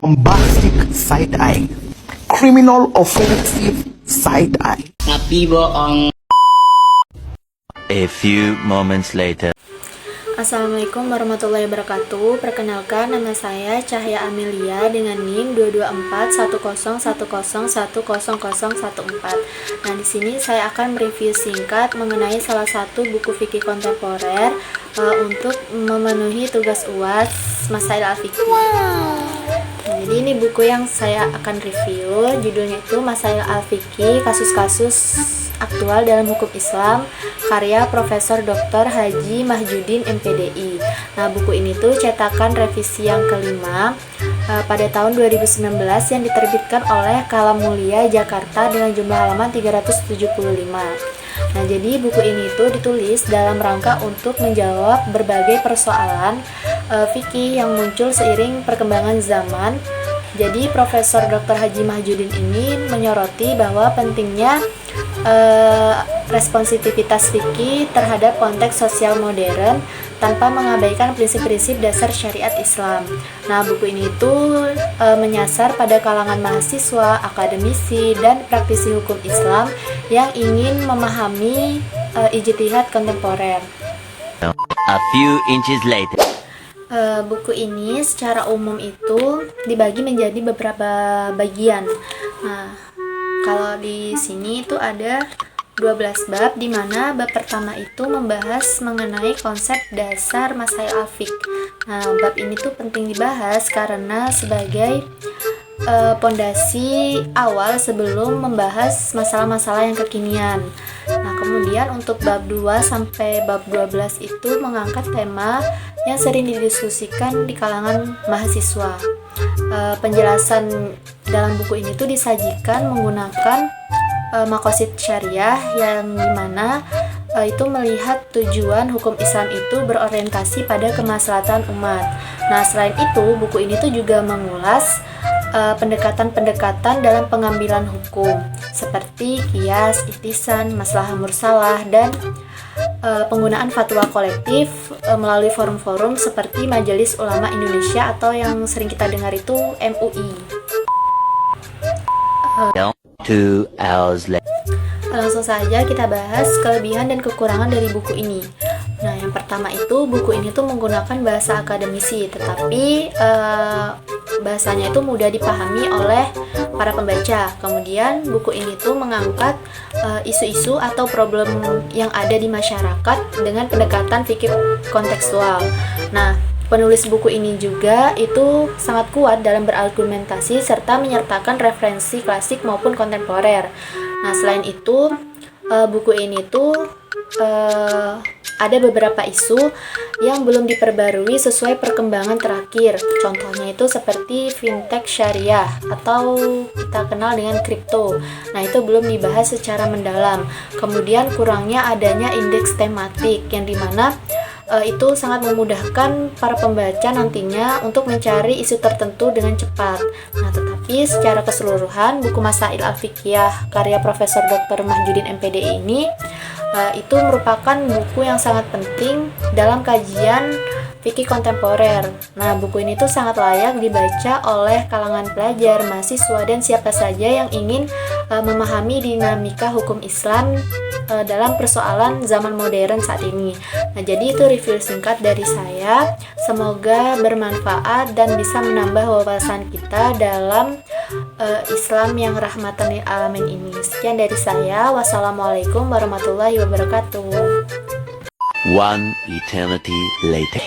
bombastic side eye, criminal offensive side eye. Tapi bohong. A few moments later. Assalamualaikum warahmatullahi wabarakatuh. Perkenalkan, nama saya Cahya Amelia dengan NIM 22410101014. Nah, di sini saya akan mereview singkat mengenai salah satu buku fikih kontemporer untuk memenuhi tugas UAS Masail Al-Fiqh. Nah, jadi ini buku yang saya akan review, judulnya itu Masail Al-Fiqh, kasus-kasus aktual dalam hukum Islam, karya Profesor Dr. Haji Mahjudin MPDI. Nah, buku ini tuh cetakan revisi yang kelima pada tahun 2019 yang diterbitkan oleh Kalam Mulia Jakarta dengan jumlah halaman 375. Nah, jadi buku ini tuh ditulis dalam rangka untuk menjawab berbagai persoalan fikih yang muncul seiring perkembangan zaman. Jadi Profesor Dr. Haji Mahjudin ini menyoroti bahwa pentingnya responsivitas fikih terhadap konteks sosial modern tanpa mengabaikan prinsip-prinsip dasar syariat Islam. Nah, buku ini tuh menyasar pada kalangan mahasiswa, akademisi, dan praktisi hukum Islam yang ingin memahami ijtihad kontemporer. A few inches later. Buku ini secara umum itu dibagi menjadi beberapa bagian. Nah, kalau di sini itu ada 12 bab, di mana bab pertama itu membahas mengenai konsep dasar masail al-fiqh. Nah, bab ini tuh penting dibahas karena sebagai pondasi awal sebelum membahas masalah-masalah yang kekinian. Nah, kemudian untuk bab 2 sampai bab 12 itu mengangkat tema yang sering didiskusikan di kalangan mahasiswa. Penjelasan dalam buku ini tuh disajikan menggunakan maqasid syariah yang dimana itu melihat tujuan hukum Islam itu berorientasi pada kemaslahatan umat. Nah, selain itu buku ini tuh juga mengulas pendekatan-pendekatan dalam pengambilan hukum seperti qiyas, ihtisan, maslahah mursalah, dan penggunaan fatwa kolektif melalui forum-forum seperti Majelis Ulama Indonesia atau yang sering kita dengar itu MUI. 2 hours later. Langsung saja kita bahas kelebihan dan kekurangan dari buku ini. Nah, yang pertama itu buku ini tuh menggunakan bahasa akademisi, tetapi bahasanya itu mudah dipahami oleh para pembaca. Kemudian buku ini tuh mengangkat isu-isu atau problem yang ada di masyarakat dengan pendekatan fikih kontekstual. Nah, penulis buku ini juga itu sangat kuat dalam berargumentasi serta menyertakan referensi klasik maupun kontemporer. Nah, selain itu buku ini tuh ada beberapa isu yang belum diperbarui sesuai perkembangan terakhir. Contohnya itu seperti fintech syariah atau kita kenal dengan kripto. Nah, itu belum dibahas secara mendalam. Kemudian kurangnya adanya indeks tematik yang dimana itu sangat memudahkan para pembaca nantinya untuk mencari isu tertentu dengan cepat. Nah, tetapi secara keseluruhan buku Masail Al-Fiqhiyah karya Profesor Dr. Mahjudin MPDI ini itu merupakan buku yang sangat penting dalam kajian fikih kontemporer. Nah, buku ini tuh sangat layak dibaca oleh kalangan pelajar, mahasiswa, dan siapa saja yang ingin memahami dinamika hukum Islam dalam persoalan zaman modern saat ini. Nah, jadi itu review singkat dari saya. Semoga bermanfaat dan bisa menambah wawasan kita dalam Islam yang rahmatan lil alamin ini. Sekian dari saya. Wassalamualaikum warahmatullahi wabarakatuh. One eternity later.